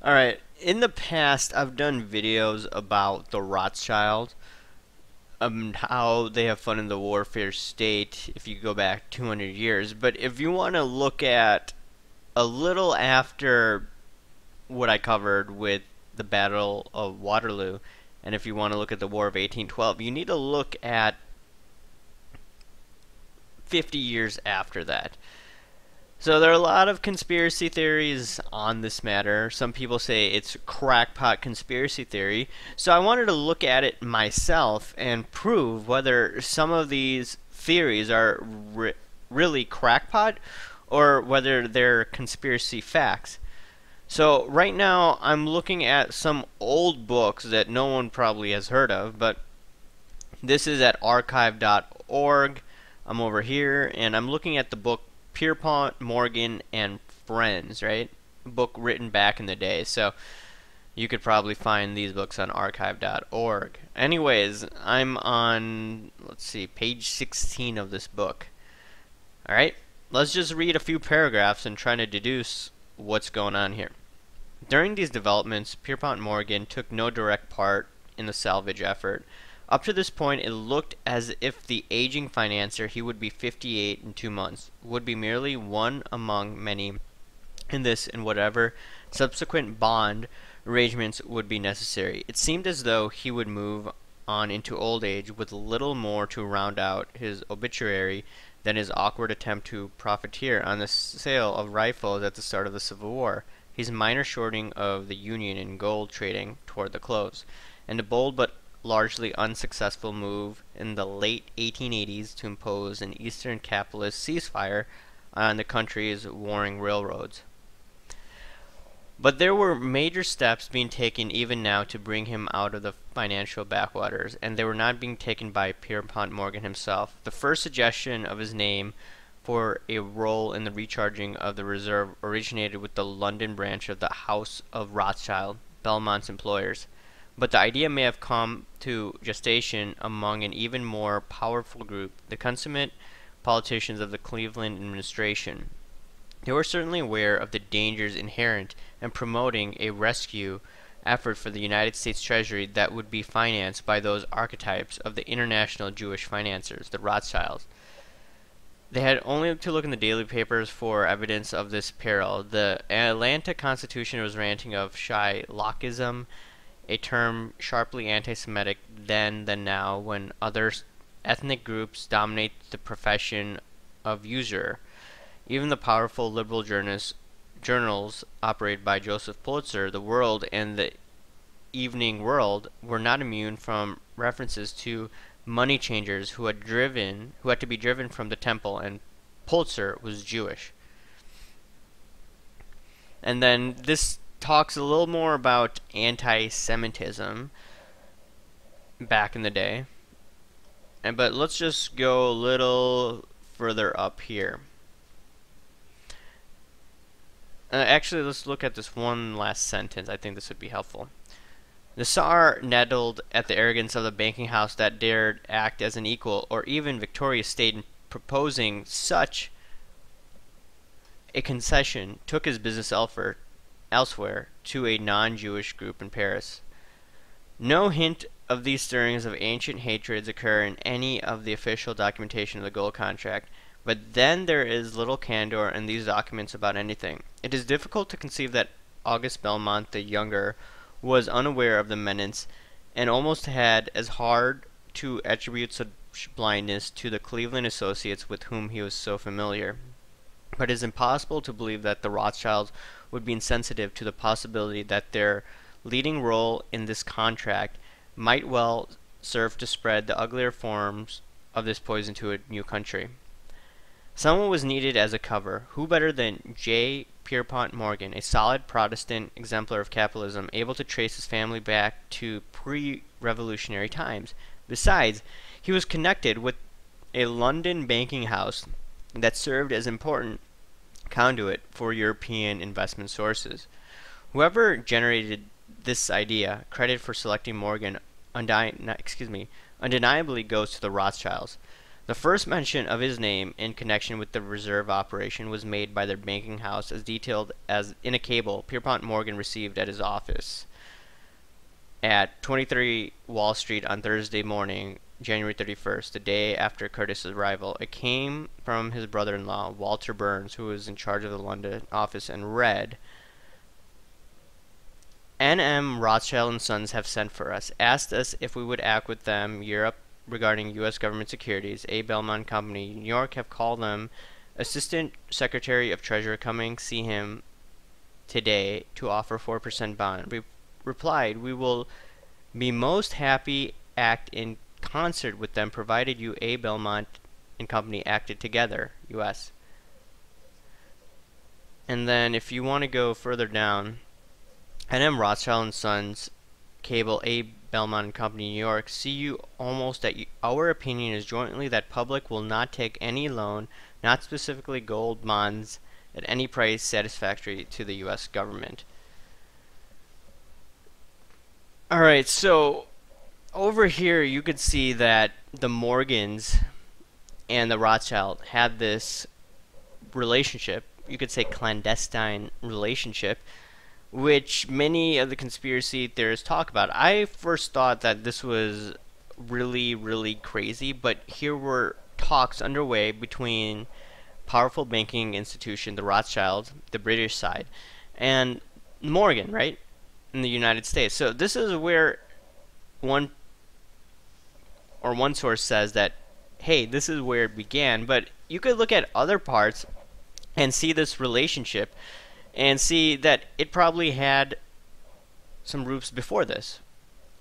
Alright, in the past, I've done videos about the Rothschilds, how they have fun in the warfare state if you go back 200 years. But if you want to look at a little after what I covered with the Battle of Waterloo, and if you want to look at the War of 1812, you need to look at 50 years after that. So there are a lot of conspiracy theories on this matter. Some people say it's crackpot conspiracy theory. So I wanted to look at it myself and prove whether some of these theories are really crackpot or whether they're conspiracy facts. So right now I'm looking at some old books that no one probably has heard of, but this is at archive.org. I'm over here and I'm looking at the book Pierpont, Morgan, and Friends, right? A book written back in the day. So you could probably find these books on archive.org. Anyways, I'm on, let's see, page 16 of this book. Alright, let's just read a few paragraphs and try to deduce what's going on here. During these developments, Pierpont Morgan took no direct part in the salvage effort. Up to this point, it looked as if the aging financier, he would be 58 in 2 months, would be merely one among many in this and whatever subsequent bond arrangements would be necessary. It seemed as though he would move on into old age with little more to round out his obituary than his awkward attempt to profiteer on the sale of rifles at the start of the Civil War, his minor shorting of the Union in gold trading toward the close, and a bold but largely unsuccessful move in the late 1880s to impose an Eastern capitalist ceasefire on the country's warring railroads. But there were major steps being taken even now to bring him out of the financial backwaters, and they were not being taken by Pierpont Morgan himself. The first suggestion of his name for a role in the recharging of the reserve originated with the London branch of the House of Rothschild, Belmont's employers. But the idea may have come to gestation among an even more powerful group, the consummate politicians of the Cleveland administration. They were certainly aware of the dangers inherent in promoting a rescue effort for the United States Treasury that would be financed by those archetypes of the international Jewish financiers, the Rothschilds. They had only to look in the daily papers for evidence of this peril. The Atlanta Constitution was ranting of Shylockism, a term sharply anti-Semitic then than now, when other ethnic groups dominate the profession of usurer. Even the powerful liberal journals operated by Joseph Pulitzer, The World and the Evening World, were not immune from references to money changers who had to be driven from the temple, and Pulitzer was Jewish. And then this talks a little more about anti-Semitism back in the day. But let's just go a little further up here. Actually, let's look at this one last sentence. I think this would be helpful. The Tsar nettled at the arrogance of the banking house that dared act as an equal or even victorious state in proposing such a concession, took his business elsewhere to a non-Jewish group in Paris. No hint of these stirrings of ancient hatreds occur in any of the official documentation of the gold contract, but then there is little candor in these documents about anything. It is difficult to conceive that August Belmont the Younger was unaware of the menace, and almost had as hard to attribute such blindness to the Cleveland associates with whom he was so familiar. But it is impossible to believe that the Rothschilds would be insensitive to the possibility that their leading role in this contract might well serve to spread the uglier forms of this poison to a new country. Someone was needed as a cover. Who better than J. Pierpont Morgan, a solid Protestant exemplar of capitalism, able to trace his family back to pre-revolutionary times? Besides, he was connected with a London banking house that served as important conduit for European investment sources. Whoever generated this idea, credit for selecting Morgan undeniably goes to the Rothschilds. The first mention of his name in connection with the reserve operation was made by their banking house as detailed as in a cable Pierpont Morgan received at his office at 23 Wall Street on Thursday morning, January 31st, the day after Curtis's arrival. It came from his brother-in-law, Walter Burns, who was in charge of the London office, and read, N.M. Rothschild and Sons have sent for us, asked us if we would act with them Europe regarding U.S. government securities. A. Belmont Company, New York, have called them. Assistant Secretary of Treasury coming see him today to offer 4% bond. We replied, we will be most happy act in concert with them provided you, A. Belmont and Company, acted together, U.S. And then if you want to go further down, N.M. Rothschild and Sons, Cable, A. Belmont and Company, New York, see you almost that our opinion is jointly that public will not take any loan, not specifically gold bonds, at any price satisfactory to the U.S. government. Alright, so over here you could see that the Morgans and the Rothschild had this relationship, you could say clandestine relationship, which many of the conspiracy theorists talk about. I first thought that this was really, really crazy, but here were talks underway between powerful banking institution, the Rothschilds, the British side, and Morgan, right, in the United States. So this is where one source says that, hey, this is where it began, but you could look at other parts and see this relationship and see that it probably had some roots before this.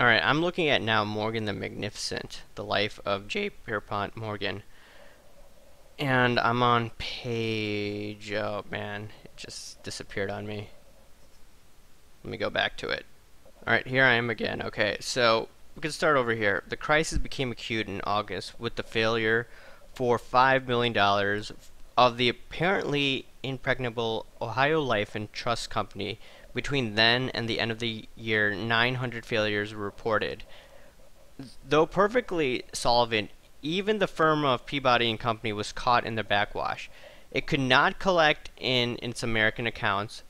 Alright, I'm looking at now Morgan the Magnificent, the life of J. Pierpont Morgan. And I'm on page, oh man, it just disappeared on me. Let me go back to it. Alright, here I am again. Okay, so we can start over here. The crisis became acute in August with the failure for $5 million of the apparently impregnable Ohio Life and Trust Company. Between then and the end of the year, 900 failures were reported. Though perfectly solvent, even the firm of Peabody and Company was caught in the backwash. It could not collect in its American accounts.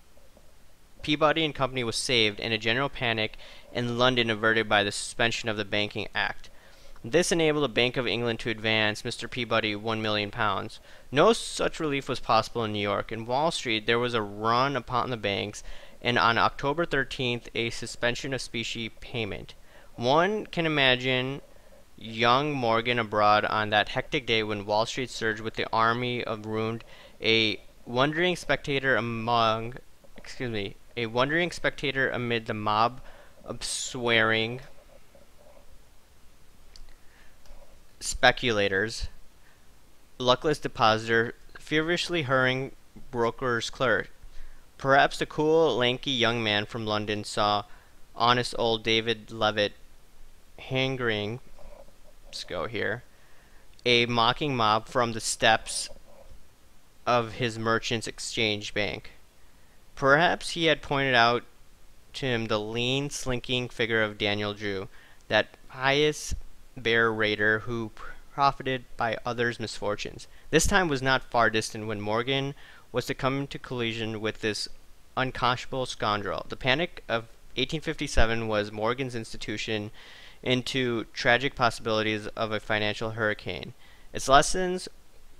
Peabody and Company was saved, and a general panic in London averted by the suspension of the Banking Act. This enabled the Bank of England to advance Mr. Peabody £1 million. No such relief was possible in New York. In Wall Street, there was a run upon the banks, and on October 13th, a suspension of specie payment. One can imagine young Morgan abroad on that hectic day when Wall Street surged with the army of ruined, a wondering spectator amid the mob of swearing speculators, luckless depositor, feverishly hurrying broker's clerk. Perhaps the cool, lanky young man from London saw honest old David Levitt hankering, let's go here, a mocking mob from the steps of his Merchants Exchange Bank. Perhaps he had pointed out to him the lean, slinking figure of Daniel Drew, that pious bear raider who profited by others' misfortunes. This time was not far distant when Morgan was to come into collision with this unconscionable scoundrel. The panic of 1857 was Morgan's institution into tragic possibilities of a financial hurricane. Its lessons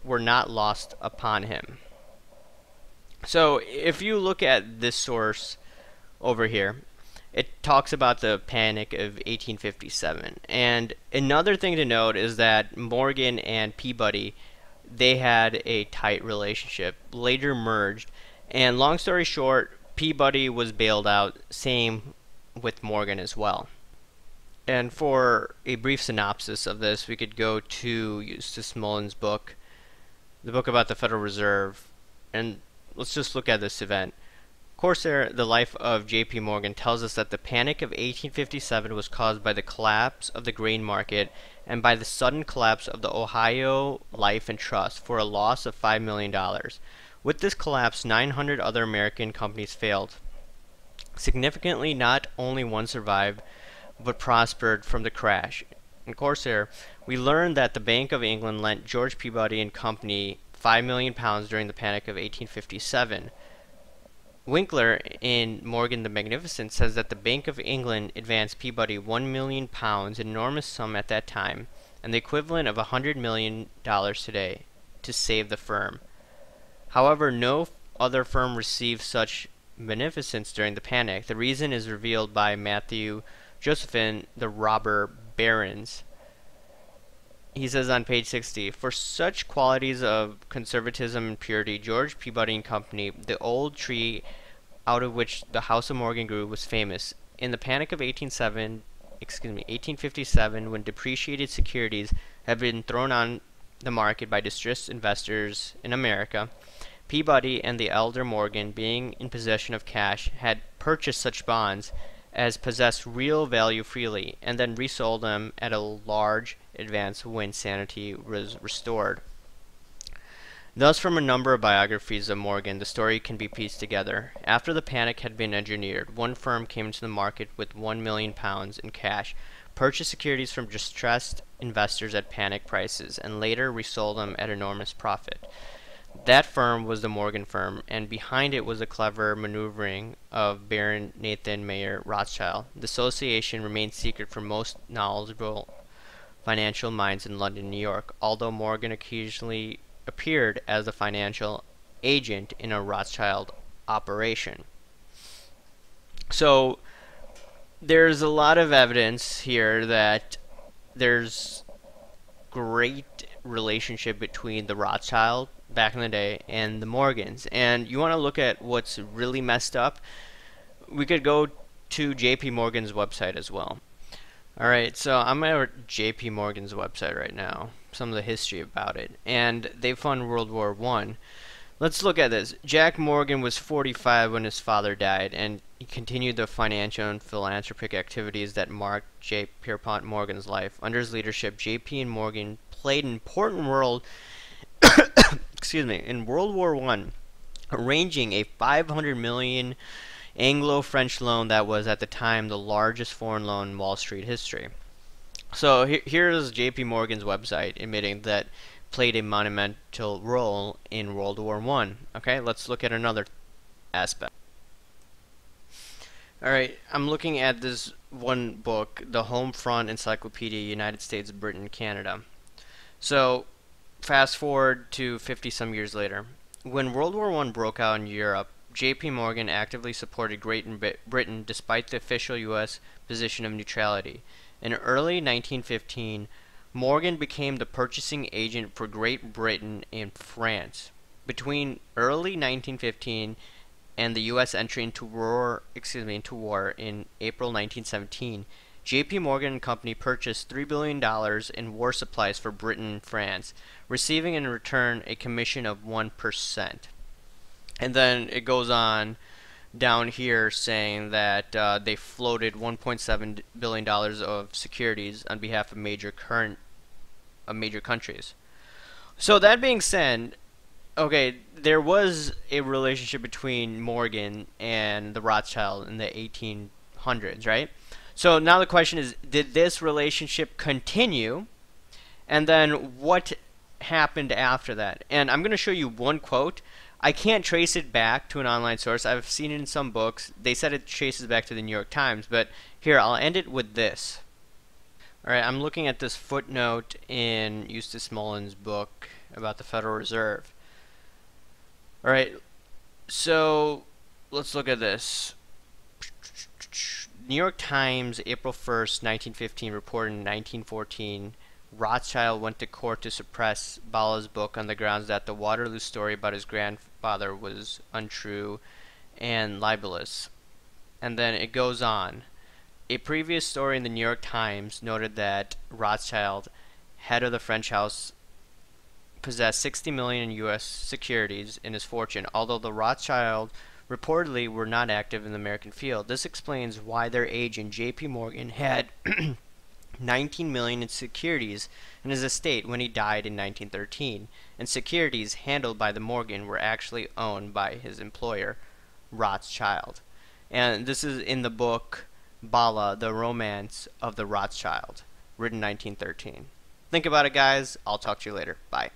were not lost upon him. So if you look at this source over here, it talks about the panic of 1857. And another thing to note is that Morgan and Peabody, they had a tight relationship, later merged, and long story short, Peabody was bailed out, same with Morgan as well. And for a brief synopsis of this, we could go to Eustace Mullen's book, the book about the Federal Reserve, and let's just look at this event. Corsair, the life of J.P. Morgan, tells us that the panic of 1857 was caused by the collapse of the grain market and by the sudden collapse of the Ohio Life and Trust for a loss of $5 million. With this collapse, 900 other American companies failed. Significantly, not only one survived, but prospered from the crash. in Corsair, we learned that the Bank of England lent George Peabody and Company £5 million during the Panic of 1857. Winkler in Morgan the Magnificent says that the Bank of England advanced Peabody £1 million, an enormous sum at that time, and the equivalent of $100 million today, to save the firm. However, no other firm received such beneficence during the panic. The reason is revealed by Matthew Josephine, the robber barons. He says on page 60, for such qualities of conservatism and purity, George Peabody and Company, the old tree out of which the House of Morgan grew, was famous. In the panic of 1857, when depreciated securities had been thrown on the market by distressed investors in America, Peabody and the elder Morgan, being in possession of cash, had purchased such bonds as possessed real value freely, and then resold them at a large advance when sanity was restored. Thus, from a number of biographies of Morgan, the story can be pieced together. After the panic had been engineered, one firm came into the market with £1 million in cash, purchased securities from distressed investors at panic prices, and later resold them at enormous profit. That firm was the Morgan firm, and behind it was a clever maneuvering of Baron Nathan Mayer Rothschild. The association remained secret for most knowledgeable financial minds in London and New York, although Morgan occasionally appeared as a financial agent in a Rothschild operation. So there's a lot of evidence here that there's great relationship between the Rothschild back in the day and the Morgans. And you want to look at what's really messed up? We could go to JP Morgan's website as well. Alright, so I'm at JP Morgan's website right now. Some of the history about it. And they fund World War I. Let's look at this. Jack Morgan was 45 when his father died, and he continued the financial and philanthropic activities that marked J. Pierpont Morgan's life. Under his leadership, JP and Morgan played an important role in World War I, arranging a $500 million Anglo-French loan that was at the time the largest foreign loan in Wall Street history. So here's JP Morgan's website admitting that played a monumental role in World War I. Okay, let's look at another aspect. Alright, I'm looking at this one book, the Home Front Encyclopedia, United States, Britain, Canada. So fast forward to 50 some years later. When World War I broke out in Europe, J.P. Morgan actively supported Great Britain despite the official U.S. position of neutrality. In early 1915, Morgan became the purchasing agent for Great Britain and France. Between early 1915 and the U.S. entry into war in April 1917, J.P. Morgan and Company purchased $3 billion in war supplies for Britain and France, receiving in return a commission of 1%. And then it goes on down here saying that they floated $1.7 billion of securities on behalf of major countries. So that being said, okay, there was a relationship between Morgan and the Rothschild in the 1800s, right? So now the question is, did this relationship continue? And then what happened after that? And I'm going to show you one quote. I can't trace it back to an online source. I've seen it in some books. They said it traces back to the New York Times. But here, I'll end it with this. Alright, I'm looking at this footnote in Eustace Mullen's book about the Federal Reserve. Alright, so let's look at this. New York Times, April 1st, 1915, reported in 1914, Rothschild went to court to suppress Bala's book on the grounds that the Waterloo story about his grandfather was untrue and libelous. And then it goes on. A previous story in the New York Times noted that Rothschild, head of the French house, possessed $60 million in U.S. securities in his fortune, although the Rothschild reportedly were not active in the American field. This explains why their agent, J.P. Morgan, had $19 million in securities in his estate when he died in 1913, and securities handled by the Morgan were actually owned by his employer, Rothschild. And this is in the book Bala, The Romance of the Rothschild, written 1913. Think about it, guys. I'll talk to you later. Bye.